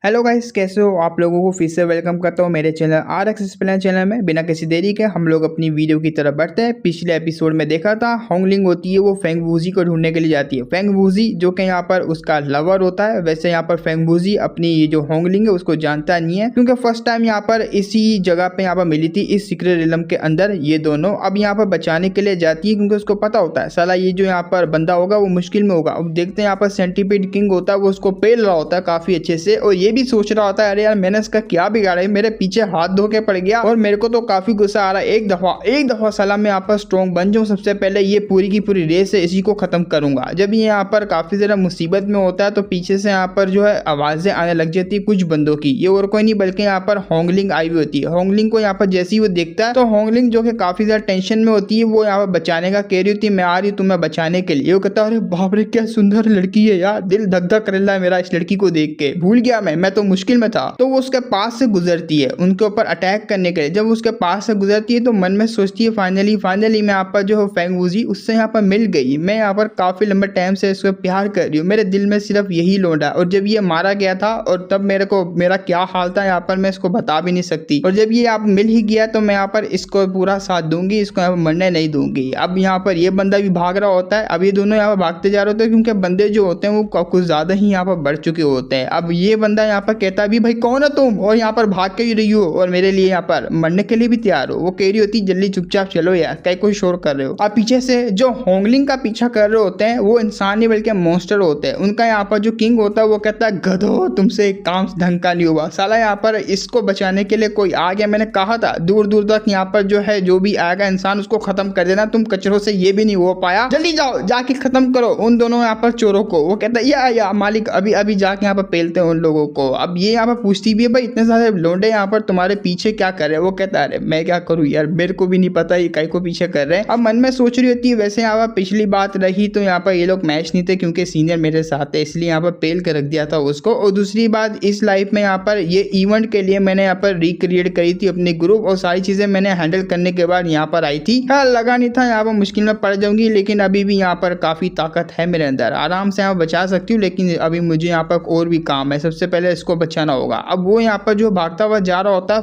Hello guys, कैसे हो आप लोगों को फिर से वेलकम करता हूँ मेरे चैनल RX एक्सप्लेनर चैनल में। बिना किसी देरी के हम लोग अपनी वीडियो की तरफ बढ़ते हैं। पिछले एपिसोड में देखा था होंगलिंग होती है वो फेंग वूजी को ढूंढने के लिए जाती है। फेंग वूजी जो कि यहाँ पर उसका लवर होता है, वैसे यहाँ पर फेंग वूजी अपनी ये जो होंगलिंग है उसको जानता नहीं है, क्योंकि फर्स्ट टाइम यहाँ पर इसी जगह पे यहाँ पर मिली थी, इस सीक्रेट रिलम के अंदर ये दोनों। अब यहाँ पर बचाने के लिए जाती है क्योंकि उसको पता होता है साला ये जो यहाँ पर बंदा होगा वो मुश्किल में होगा। अब देखते हैं यहाँ पर सेंटीपीड किंग होता है, वो उसको पेल रहा होता है काफी अच्छे से, और ये भी सोच रहा होता है अरे यार मैंने इसका क्या बिगाड़ा है, मेरे पीछे हाथ धो के पड़ गया और मेरे को तो काफी गुस्सा आ रहा है। एक दफा साला मैं यहाँ पर स्ट्रॉन्ग बन जाऊं, सबसे पहले ये पूरी की पूरी रेस है इसी को खत्म करूंगा। जब ये यहाँ पर काफी ज्यादा मुसीबत में होता है तो पीछे से यहाँ पर जो है आवाजें आने लग जाती है कुछ बंदों की। ये और कोई नहीं बल्कि यहाँ पर होंगलिंग आई हुई होती है। होंगलिंग को यहाँ पर जैसे ही वो देखता है तो होंगलिंग जो कि काफी ज्यादा टेंशन में होती है, वो यहाँ पर बचाने का कह रही होती है, मैं आ रही हूँ तुम्हें बचाने के लिए। वो कहता है अरे बाप रे क्या सुंदर लड़की है यार, दिल धक धक कर रहा है मेरा इस लड़की को देख के, भूल गया मैं तो मुश्किल में था। तो वो उसके पास से गुजरती है उनके ऊपर अटैक करने के लिए। जब उसके पास से गुजरती है तो मन में सोचती है फाइनली मैं यहाँ पर जो है फेंग वूजी उससे यहाँ पर मिल गई। मैं यहाँ पर काफी लंबे टाइम से इसको प्यार कर रही हूँ, मेरे दिल में सिर्फ यही लौंडा। और जब ये मारा गया था और तब मेरा क्या हाल था यहाँ पर मैं इसको बता भी नहीं सकती। और जब ये आप मिल ही गया तो मैं यहाँ पर इसको पूरा साथ दूंगी, इसको यहाँ पर मरने नहीं दूंगी। अब यहाँ पर ये बंदा भी भाग रहा होता है। अब ये दोनों यहाँ पर भागते जा रहे होते हैं क्योंकि बंदे जो होते हैं वो कुछ ज्यादा ही यहाँ पर बढ़ चुके होते हैं। अब ये बंदा यहाँ पर कहता भी भाई कौन है तुम, और यहाँ पर भाग के ही रही हो और मेरे लिए यहाँ पर मरने के लिए भी तैयार हो। वो कह रही होती जल्दी चुपचाप चलो यार, कहीं कोई शोर कर रहे हो। अब पीछे से जो होंगलिंग का पीछा कर रहे होते हैं वो इंसान नहीं बल्कि मॉन्स्टर होते हैं। उनका यहाँ पर जो किंग होता है वो कहता है गधो तुमसे काम ढंग का नहीं हुआ, साला यहाँ पर इसको बचाने के लिए कोई आ गया, मैंने कहा था दूर दूर तक यहाँ पर जो है जो भी आएगा इंसान उसको खत्म कर देना, तुम कचरों से ये भी नहीं हो पाया, जल्दी जाओ जाके खत्म करो उन दोनों यहाँ पर चोरों को। वो कहता है या मालिक अभी अभी जाके यहाँ पर पेलते हैं उन लोगों को। अब ये यहाँ पर पूछती भी है भाई इतने सारे लोंडे यहाँ पर तुम्हारे पीछे क्या कर रहे हैं। वो कहता है अरे मैं क्या करूँ यार, मेरे को भी नहीं पता ये कई को पीछे कर रहे हैं। अब मन में सोच रही होती है वैसे यहाँ पर पिछली बात रही तो यहाँ पर ये लोग मैच नहीं थे क्योंकि सीनियर मेरे साथ है, इसलिए यहाँ पर पेल कर रख दिया था उसको। और दूसरी बात इस लाइफ में यहाँ पर ये इवेंट के लिए मैंने यहाँ पर रिक्रिएट करी थी अपनी ग्रुप और सारी चीजें मैंने हैंडल करने के बाद यहाँ पर आई थी। हाँ लगा नहीं था यहाँ पर मुश्किल में पड़ जाऊंगी, लेकिन अभी भी यहाँ पर काफी ताकत है मेरे अंदर, आराम से यहाँ बचा सकती हूँ। लेकिन अभी मुझे यहाँ पर और भी काम है, सबसे पहले इसको बचाना होगा। अब वो यहाँ पर जो भागता हुआ जा रहा होता है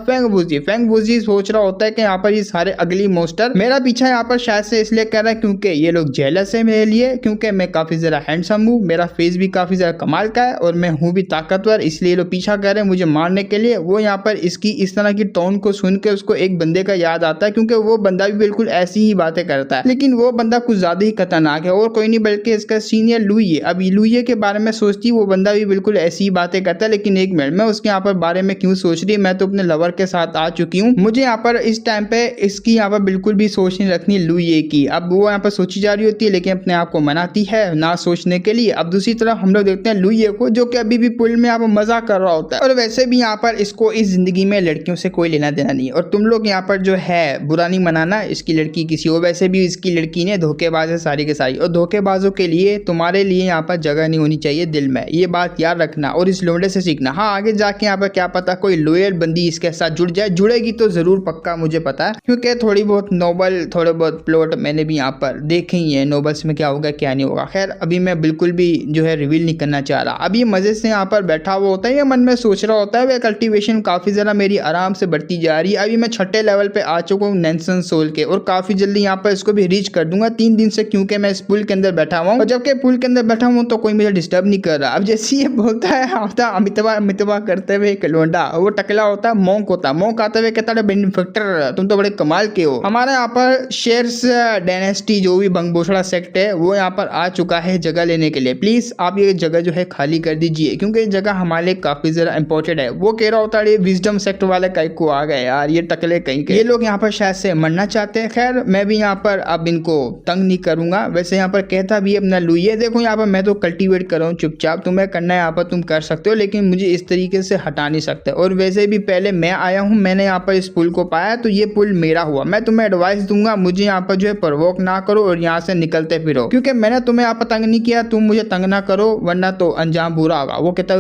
फेंग वूजी सोच रहा होता है कि यहाँ पर ये सारे अगली मोस्टर मेरा पीछा यहाँ पर शायद से इसलिए कर रहा है क्योंकि ये लोग जेलस है मेरे लिए, क्योंकि मैं काफी ज्यादा हैंडसम हूँ, मेरा फेस भी काफी ज्यादा कमाल का है और मैं हूँ भी ताकतवर, इसलिए लोग पीछा कर रहे हैं मुझे मारने के लिए। वो यहाँ पर इसकी इस तरह की टोन को सुन के उसको एक बंदे का याद आता है क्योंकि वो बंदा भी बिल्कुल ऐसी ही बातें करता है, लेकिन वो बंदा कुछ ज्यादा ही खतरनाक है और कोई नहीं बल्कि इसका सीनियर लुई है। अब लुई के बारे में सोचती वो बंदा भी बिल्कुल ऐसी ही बातें करता है, लेकिन एक मिनट में उसके यहाँ पर बारे में क्यों सोच रही है, मैं तो अपने लवर के साथ आ चुकी हूँ, मुझे यहाँ पर इस टाइम पे इसकी यहाँ पर बिल्कुल भी सोच नहीं रखनी लुई की। अब वो यहाँ पर सोची जा रही होती है लेकिन अपने आप को मनाती है ना सोचने के लिए। अब दूसरी तरफ हम लोग देखते हैं लुई को जो कि अभी भी पुल में यहाँ पर मजा कर रहा होता है, और वैसे भी यहाँ पर इसको इस जिंदगी में लड़कियों से कोई लेना देना नहीं है और तुम लोग यहाँ पर जो है बुरा नहीं मनाना, इसकी लड़की किसी हो, वैसे भी इसकी लड़की ने धोखेबाज है सारी के सारी, और धोखेबाजों के लिए तुम्हारे लिए यहाँ पर जगह नहीं होनी चाहिए दिल में, ये बात याद रखना और इस लोंडे से सीखना। हाँ आगे जाके यहाँ पर क्या पता कोई लॉयल बंदी इसके साथ जुड़ जाए, जुड़ेगी तो जरूर पक्का मुझे पता है, क्योंकि थोड़ी बहुत नोबल थोड़े बहुत प्लॉट मैंने भी यहाँ पर देखे ही है, नोबल्स में क्या होगा क्या नहीं होगा। खैर अभी मैं बिल्कुल भी जो है रिवील नहीं करना चाह रहा। अभी मजे से यहाँ पर बैठा हुआ होता है, ये मन में सोच रहा होता है वह कल्टीवेशन काफी ज्यादा मेरी आराम से बढ़ती जा रही है। अभी मैं 6ठे लेवल पे आ चुका हूँ नेल्सन सोल के, और काफी जल्दी यहाँ पर इसको भी रीच कर दूंगा 3 दिन से, क्योंकि मैं इस पुल के अंदर बैठा हुआ हूँ और जबकि पुल के अंदर बैठा हूँ तो कोई मुझे डिस्टर्ब नहीं कर रहा। अब जैसे ये बोलता है आता अमितवा करते हुए एक लोंडा, वो टकला होता है मोंक होता है, मोंक आते हुए कहता है बेनिफिक्टर तुम तो बड़े कमाल के हो। हमारे यहाँ पर शेयर्स डायनेस्टी जो भी बंगबोसड़ा सेक्ट है वो यहाँ पर आ चुका है जगह लेने के लिए, प्लीज आप ये जगह जो है खाली कर दीजिए क्योंकि ये जगह हमारे लिए काफी ज्यादा इंपॉर्टेंट है। वो कह रहा होता है ये विजडम सेक्ट वाले कहीं को आ गए यार, ये टकले कहीं के, ये लोग यहाँ पर शायद से मरना चाहते हैं। खैर मैं भी यहाँ पर अब इनको तंग नहीं करूंगा। वैसे यहाँ पर कहता भी अपना लुई देखो यहाँ पर मैं तो कल्टीवेट कर रहा हूँ चुपचाप, तुम्हें करना है यहाँ पर तुम कर सकते हो, लेकिन मुझे इस तरीके से हटा नहीं सकते। और वैसे भी पहले मैं आया हूँ, मैंने यहाँ पर इस पुल को पाया तो ये पुल मेरा हुआ। मैं तुम्हें एडवाइस दूंगा मुझे यहाँ पर जो है प्रवोक ना करो और यहाँ से निकलते फिरो, क्योंकि मैंने तुम्हें यहाँ पर तंग नहीं किया, तुम मुझे तंग ना करो वरना तो अंजाम बुरा होगा। वो कहता है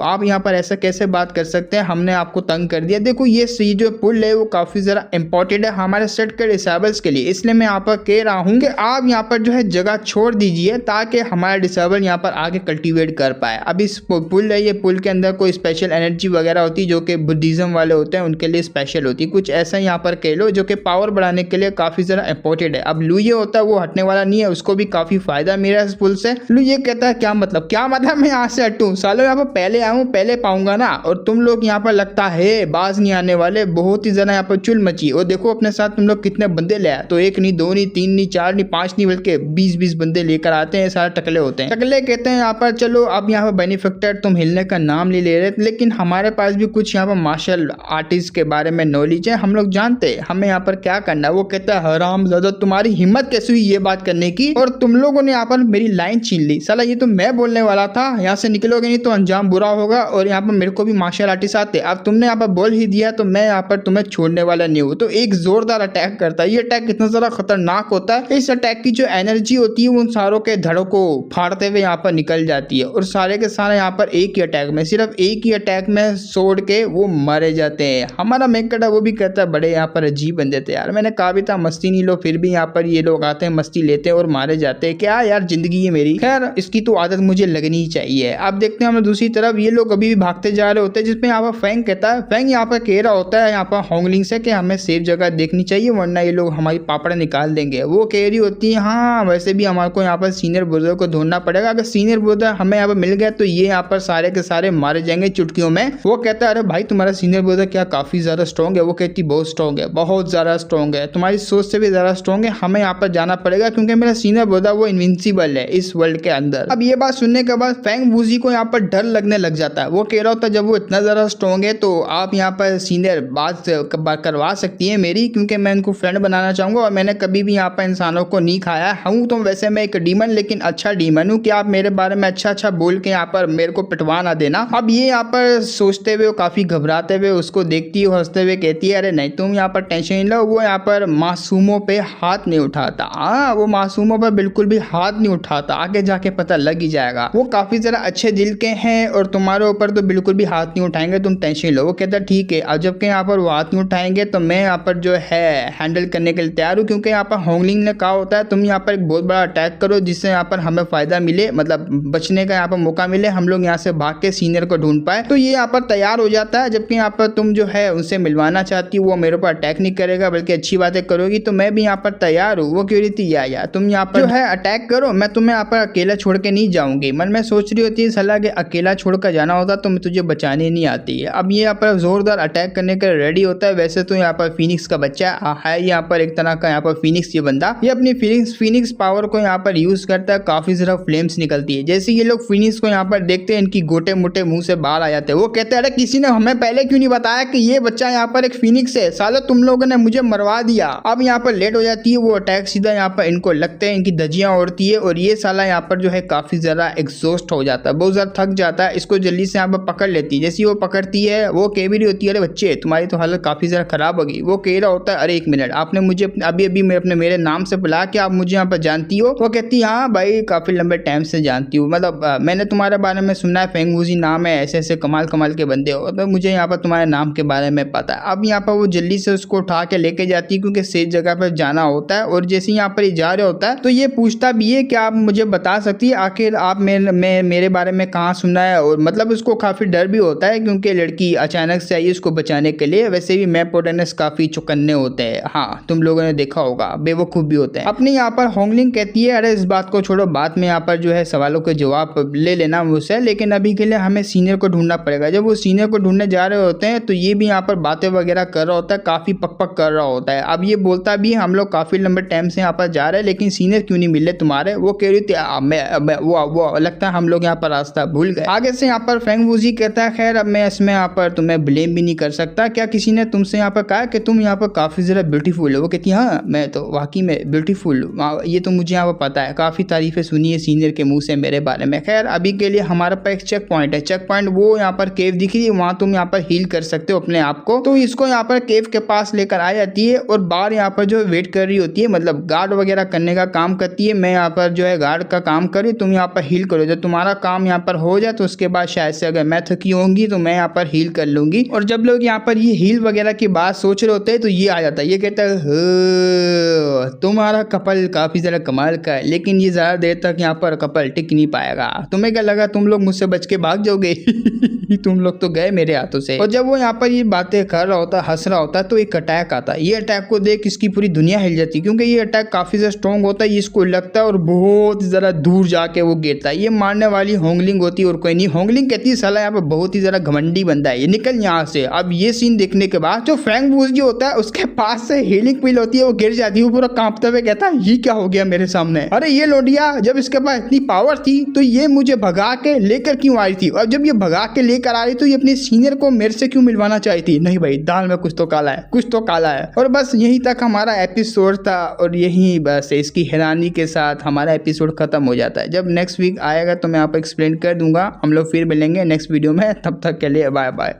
आप यहाँ पर ऐसा कैसे बात कर सकते हैं, हमने आपको तंग कर दिया। देखो ये जो पुल है वो काफी जरा इंपॉर्टेंट है हमारे सेट के डिसेबल्स के लिए, इसलिए मैं यहाँ पर कह रहा हूँ कि आप यहाँ पर जो है जगह छोड़ दीजिए ताकि हमारा डिसेबल यहाँ पर आगे कल्टीवेट कर पाए। अब इस पुल पुल है, ये पुल के अंदर कोई स्पेशल एनर्जी वगैरह होती है जो कि बुद्धिज्म वाले होते हैं उनके लिए स्पेशल होती है, कुछ ऐसा यहाँ पर कह लो, जो कि पावर बढ़ाने के लिए काफी ज्यादा इंपॉर्टेंट है। अब लू ये होता है वो हटने वाला नहीं है, उसको भी काफी फायदा मिला इस पुल से। लू ये कहता है क्या मतलब मैं यहाँ से हटूं, सालों यहाँ पर पहले आऊँ पहले पाऊंगा ना, और तुम लोग यहाँ पर लगता है बाज नहीं आने वाले। बहुत ही ज्यादा यहाँ पर चुल मची, और देखो अपने साथ तुम लोग कितने बंदे ले आए, तो एक नहीं, दो नहीं, तीन नहीं, चार नहीं, पांच नहीं, बल्कि 20-20 बंदे लेकर आते हैं। सारे टकले होते हैं। टकले कहते हैं यहाँ पर चलो अब यहाँ पर बेनिफिक्टर तुम हिलने का नाम ले रहे, लेकिन हमारे पास भी कुछ यहाँ पर मार्शल आर्टिस्ट के बारे में नॉलेज है, हम लोग जानते हैं हमें यहाँ पर क्या करना है। वो कहता है हरामजादा तुम्हारी हिम्मत कैसे हुई ये बात करने की, और तुम लोगों ने यहाँ पर मेरी लाइन छीन ली। साला ये तो मैं बोलने वाला था, यहाँ से निकलोगे नहीं तो अंजाम बुरा होगा, और यहाँ पर मेरे को भी मार्शल आर्टिस्ट आते, अब तुमने यहाँ पर बोल ही दिया तो मैं यहाँ पर तुम्हें छोड़ने वाला नहीं हूँ। तो एक जोरदार अटैक करता है। ये अटैक कितना ज्यादा खतरनाक होता है, इस अटैक की जो एनर्जी होती है उन सारों के धड़ों को फाड़ते हुए यहाँ पर निकल जाती है, और सारे के सारे यहाँ पर एक ही अटैक में, सिर्फ एक ही अटैक में सोड़ के वो मारे जाते हैं। हमारा मेकड़ा वो भी कहता है बड़े यहाँ पर अजीब बंदे थे यार, मैंने कहा भी था मस्ती नहीं लो, फिर भी यहाँ पर ये लोग आते हैं मस्ती लेते हैं और मारे जाते हैं। क्या यार जिंदगी है मेरी, खैर इसकी तो आदत मुझे लगनी ही चाहिए। अब देखते हैं हम दूसरी तरफ, ये लोग अभी भी भागते जा रहे होते हैं, जिसमें यहाँ पर फेंग कहता है, फेंग यहाँ पर कह रहा होता है यहाँ पर होंगलिंग से कि हमें सेफ जगह देखनी चाहिए वरना ये लोग हमारी पापड़ निकाल देंगे। वो कह रही होती है हाँ वैसे भी हमारे को यहाँ पर सीनियर ब्रदर को ढूंढना पड़ेगा, अगर सीनियर ब्रदर हमें यहाँ पर मिल गया तो ये यहाँ पर सारे के सारे मारे जाएंगे चुटकियों में। वो कहता है अरे भाई तुम्हारा सीनियर ब्रदर क्या काफी ज्यादा स्ट्रॉन्ग है? वो कहती बहुत स्ट्रॉन्ग है, बहुत ज्यादा स्ट्रॉन्ग है, तुम्हारी सोच से भी ज्यादा स्ट्रॉन्ग है, हमें यहाँ पर जाना पड़ेगा क्योंकि मेरा सीनियर ब्रदर वो इनविंसिबल है इस वर्ल्ड के अंदर। अब ये बात सुनने के बाद फेंग वूजी को यहाँ पर डर लगने लग जाता है। वो कह रहा होता है जब वो इतना ज्यादा स्ट्रॉन्ग है तो आप यहाँ पर सीनियर बात करवा सकती है मेरी, क्योंकि मैं इनको फ्रेंड बनाना चाहूंगा और मैंने कभी भी यहाँ पर इंसानों को नहीं खाया हूँ। तो वैसे मैं एक डीमन, लेकिन अच्छा डीमन हूँ कि आप मेरे बारे में अच्छा बोल के यहाँ पर मेरे को पिटवा ना देना। अब ये यहाँ पर सोचते हुए काफी घबराते हुए उसको देखती है, हंसते हुए कहती है अरे नहीं तुम यहाँ पर टेंशन नहीं लो। वो यहाँ पर मासूमों पे हाथ नहीं उठाता, हाँ वो मासूमों पर बिल्कुल भी हाथ नहीं उठाता, आगे जाके पता लग ही जाएगा। वो काफी जरा अच्छे दिल के हैं और तुम्हारे ऊपर तो बिल्कुल भी हाथ नहीं उठाएंगे, तुम टेंशन लो। वो कहता ठीक है, अब जबकि यहाँ पर वो हाथ नहीं उठाएंगे तो मैं यहाँ पर जो है हैंडल करने के लिए तैयार हूँ, क्योंकि यहाँ पर होंगलिंग ने कहा होता है तुम यहाँ पर एक बहुत बड़ा अटैक करो जिससे यहाँ पर हमें फायदा मिले, मतलब बचने का यहाँ पर मौका मिले, हम लोग यहाँ से भाग के सीनियर को ढूंढ पाए। तो ये यहाँ पर तैयार हो जाता है, जबकि यहाँ पर तुम जो है उनसे मिलवाना चाहती हो, वो मेरे ऊपर अटैक नहीं करेगा बल्कि अच्छी बातें करोगी, तो मैं भी यहाँ पर तैयार हूँ। वो क्यों रही थी यार तुम यहाँ पर जो है अटैक करो, मैं तुम्हें यहाँ पर अकेला छोड़ के नहीं जाऊंगी। मन में सोच रही होती है सलाह के अकेला छोड़कर जाना होता तो मैं तुझे बचाने नहीं आती है। अब ये यहाँ पर जोरदार अटैक करने के रेडी होता है। वैसे तो यहाँ पर फिनिक्स का बच्चा है, यहाँ पर एक तरह का यहाँ पर फिनिक्स ये बंदा, ये अपनी फिनिक्स पावर को यहाँ पर यूज करता है, काफी सारा फ्लेम्स निकलती है। जैसे ये लोग फिनिक्स को यहाँ पर देखते हैं इनकी गोटे मोटे मुंह से बाहर आ जाते हैं। वो कहते हैं अरे किसी ने हमें पहले क्यों नहीं बताया कि ये बच्चा यहाँ पर एक फिनिक्स है, सालो तुम लोगों ने मुझे मरवा दिया। अब यहाँ पर लेट हो जाती है, वो अटैक सीधा यहाँ पर इनको लगते हैं, इनकी धज्जियां उड़ती है और ये साला यहाँ पर जो है काफी ज्यादा एग्जॉस्ट हो जाता है, बहुत ज्यादा थक जाता है। इसको जल्दी से यहाँ पर पकड़ लेती है। जैसे वो पकड़ती है वो कह भी रही होती है अरे बच्चे तुम्हारी तो हालत काफी ज्यादा खराब होगी। वो कह रहा होता है अरे एक मिनट, आपने मुझे अभी मेरे नाम से बुला के आप मुझे यहाँ पर जानती हो? वो कहती हाँ भाई काफी लंबे टाइम से जानती हूँ, मतलब मैंने तुम्हारे बारे में सुना है, फेंग वूजी नाम है, ऐसे ऐसे कमाल के बंदे हो, तो मुझे यहाँ पर तुम्हारे नाम के बारे में पता है। अब यहाँ पर वो जल्दी से उसको उठा के लेके जाती है क्योंकि सेफ जगह पर जाना होता है। और जैसे यहाँ पर जा रहे होता है तो ये पूछता भी है कि आप मुझे बता सकती है आखिर आप मेरे बारे में कहाँ सुना है, और मतलब उसको काफी डर भी होता है क्योंकि लड़की अचानक से आई उसको बचाने के लिए। वैसे भी मैं प्रोटेनस काफी चौकन्ने होते हैं, हाँ तुम लोगों ने देखा होगा, बेवकूफ भी होते हैं। अपनी यहाँ पर होंगलिंग कहती है अरे इस बात को छोड़ो, बाद में यहाँ पर जो है सवालों के जवाब ले लेना मुझसे, लेकिन अभी के लिए हमें सीनियर को ढूंढना पड़ेगा। जब वो सीनियर को ढूंढने जा रहे होते हैं तो ये भी यहाँ पर बातें वगैरह कर रहा होता है, काफी पक कर रहा होता है। अब ये बोलता भी हम लोग काफी लंबे टाइम से यहाँ पर जा रहे हैं लेकिन सीनियर क्यों नहीं मिले तुम्हारे? वो कह रही थी वो लगता है हम लोग यहाँ पर रास्ता भूल गए। आगे से यहाँ पर फेंग वूजी कहता है खैर अब मैं इसमें यहाँ पर तुम्हें ब्लेम भी नहीं कर सकता, क्या किसी ने तुमसे यहाँ पर कहा कि तुम यहाँ पर काफी ज्यादा ब्यूटीफुल हो? वो कहती है हाँ मैं तो वाकई में ब्यूटीफुल हूँ, ये तो मुझे यहाँ पर पता है, काफी तारीफें सुनी है सीनियर के मुंह से मेरे बारे में। खैर अभी के लिए हमारे पास एक चेक पॉइंट है, चेक पॉइंट वो यहाँ पर केव दिख रही है, वहां तुम यहाँ पर हील कर सकते हो अपने आप को। तो इसको यहाँ पर केव के पास लेकर आ जाती है और बाहर यहाँ पर जो वेट कर रही होती है, मतलब गार्ड वगैरह करने का काम करती है। मैं यहाँ पर जो है गार्ड का काम करी, तुम यहाँ पर हील करो, जब तुम्हारा काम यहाँ पर हो जाए तो उसके बाद शायद से अगर मैं थकी होंगी तो मैं यहाँ पर हील कर लूंगी। और जब लोग यहाँ पर ये हील वगैरह की बात सोच रहे होते हैं तो ये आ जाता है, ये कहता है तुम्हारा कपल काफी ज्यादा कमाल का है लेकिन ये ज्यादा देर तक यहाँ पर कपल टिक नहीं पाएगा। तुम्हें क्या लगा तुम लोग मुझसे बच के भाग जाओगे तुम लोग तो गए मेरे हाथों से। और जब वो यहाँ पर ये बातें कर रहा होता, हंस रहा होता, तो एक अटैक आता है। ये अटैक को देख इसकी पूरी दुनिया हिल जाती है, क्योंकि ये अटैक काफी ज्यादा स्ट्रॉन्ग होता है, इसको लगता है, और बहुत जरा दूर जाके वो गिरता है। ये मारने वाली होंगलिंग होती है और कोई नहीं। होंगलिंग कहती है साला यहाँ पे बहुत ही ज्यादा घमंडी बंदा है, ये निकल यहाँ से। अब ये सीन देखने के बाद जो फैंग वूज जो होता है उसके पास से हीलिंग पिल होती है, वो गिर जाती है, वो पूरा कांपते हुए कहता है ये क्या हो गया मेरे सामने। अरे ये लोडिया, जब इसके पास इतनी पावर थी तो ये मुझे भगा के लेकर क्यों आई थी, और जब ये भगा के लेकर आ रही तो ये अपने सीनियर को मेरे से क्यों मिलवाना चाहती थी। नहीं भाई, दाल में कुछ तो काला है, कुछ तो काला है। और बस यहीं तक हमारा एपिसोड था, और यहीं बस इसकी हैरानी के साथ हमारा एपिसोड खत्म हो जाता है। जब नेक्स्ट वीक आएगा तो मैं आपको एक्सप्लेन कर दूंगा। हम लोग फिर मिलेंगे नेक्स्ट वीडियो में, तब तक के लिए बाय बाय।